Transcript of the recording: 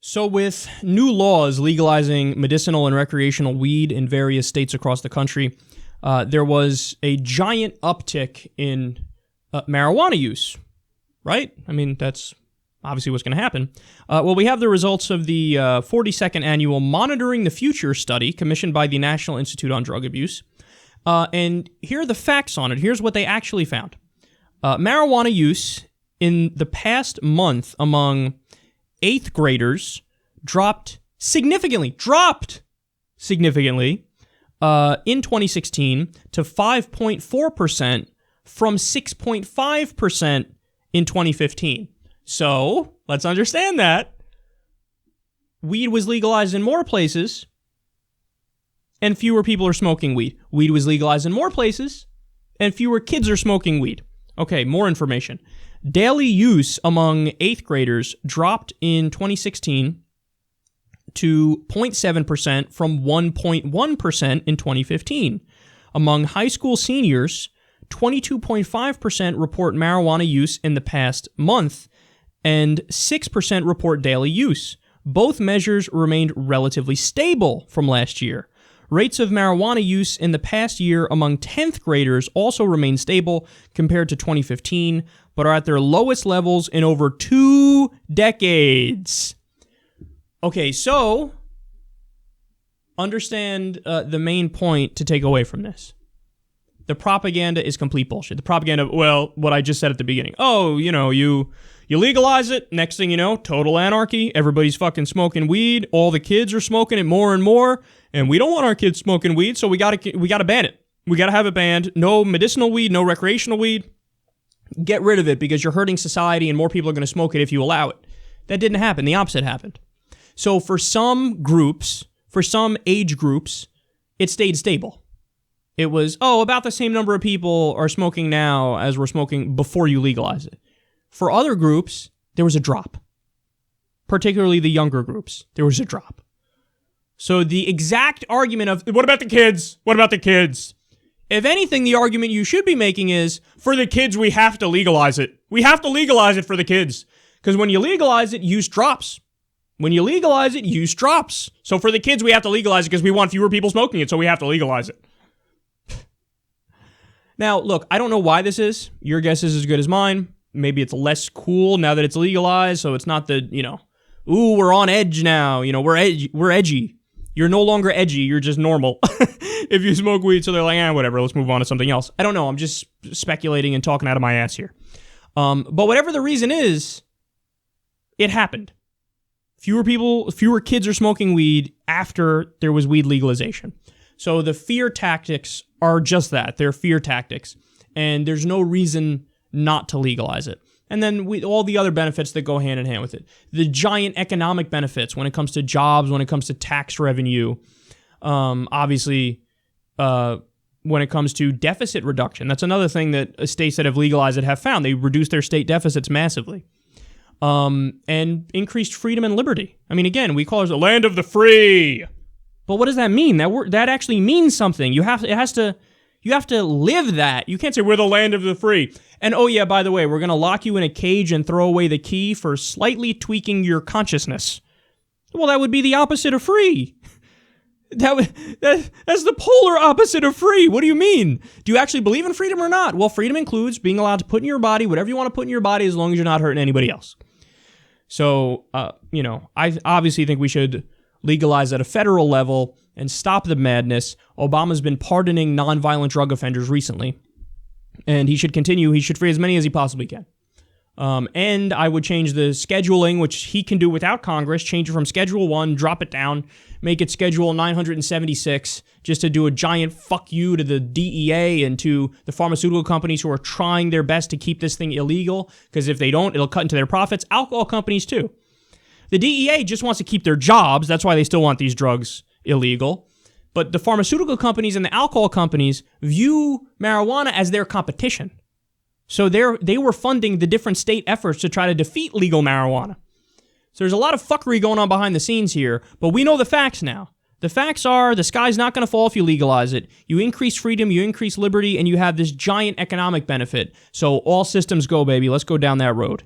So with new laws legalizing medicinal and recreational weed in various states across the country, there was a giant uptick in marijuana use, right? I mean, that's obviously what's going to happen. Well, we have the results of the 42nd Annual Monitoring the Future study commissioned by the National Institute on Drug Abuse. And here are the facts on it. Here's what they actually found. Marijuana use in the past month among 8th graders dropped significantly in 2016 to 5.4% from 6.5% in 2015. So, let's understand that. Weed was legalized in more places, and fewer people are smoking weed. Weed was legalized in more places, and fewer kids are smoking weed. Okay, more information. Daily use among 8th graders dropped in 2016 to 0.7% from 1.1% in 2015. Among high school seniors, 22.5% report marijuana use in the past month, and 6% report daily use. Both measures remained relatively stable from last year. Rates of marijuana use in the past year among 10th graders also remain stable compared to 2015, but are at their lowest levels in over 2 decades. Okay, so understand the main point to take away from this. The propaganda is complete bullshit. The propaganda, well, what I just said at the beginning. Oh, you legalize it, next thing you know, total anarchy, everybody's fucking smoking weed, all the kids are smoking it more and more, and we don't want our kids smoking weed, so we gotta ban it. We gotta have it banned. No medicinal weed, no recreational weed. Get rid of it because you're hurting society and more people are gonna smoke it if you allow it. That didn't happen. The opposite happened. So for some groups, for some age groups, it stayed stable. It was, about the same number of people are smoking now as were smoking before you legalize it. For other groups, there was a drop. Particularly the younger groups, there was a drop. So the exact argument of, what about the kids? What about the kids? If anything, the argument you should be making is, for the kids, we have to legalize it. We have to legalize it for the kids. Because when you legalize it, use drops. When you legalize it, use drops. So for the kids, we have to legalize it because we want fewer people smoking it, so we have to legalize it. Now, look, I don't know why this is. Your guess is as good as mine. Maybe it's less cool now that it's legalized, so it's not the, ooh, we're on edge now. We're edgy. You're no longer edgy, you're just normal. If you smoke weed, so they're like, whatever, let's move on to something else. I don't know, I'm just speculating and talking out of my ass here. But whatever the reason is, it happened. Fewer kids are smoking weed after there was weed legalization. So the fear tactics are just that. They're fear tactics. And there's no reason not to legalize it. And then all the other benefits that go hand in hand with it. The giant economic benefits when it comes to jobs, when it comes to tax revenue. Obviously, when it comes to deficit reduction. That's another thing that states that have legalized it have found. They reduce their state deficits massively. And increased freedom and liberty. I mean, again, we call it the land of the free. But what does that mean? That actually means something. You have to live that. You can't say we're the land of the free. And oh yeah, by the way, we're going to lock you in a cage and throw away the key for slightly tweaking your consciousness. Well, that would be the opposite of free. That's the polar opposite of free. What do you mean? Do you actually believe in freedom or not? Well, freedom includes being allowed to put in your body whatever you want to put in your body as long as you're not hurting anybody else. So, I obviously think we should legalize at a federal level and stop the madness. Obama's been pardoning nonviolent drug offenders recently, and he should continue. He should free as many as he possibly can. And I would change the scheduling, which he can do without Congress, change it from Schedule 1, drop it down, make it Schedule 976, just to do a giant fuck you to the DEA and to the pharmaceutical companies who are trying their best to keep this thing illegal, because if they don't, it'll cut into their profits. Alcohol companies, too. The DEA just wants to keep their jobs. That's why they still want these drugs illegal. But the pharmaceutical companies and the alcohol companies view marijuana as their competition. So they were funding the different state efforts to try to defeat legal marijuana. So there's a lot of fuckery going on behind the scenes here, but we know the facts now. The facts are the sky's not going to fall if you legalize it. You increase freedom, you increase liberty, and you have this giant economic benefit. So all systems go, baby. Let's go down that road.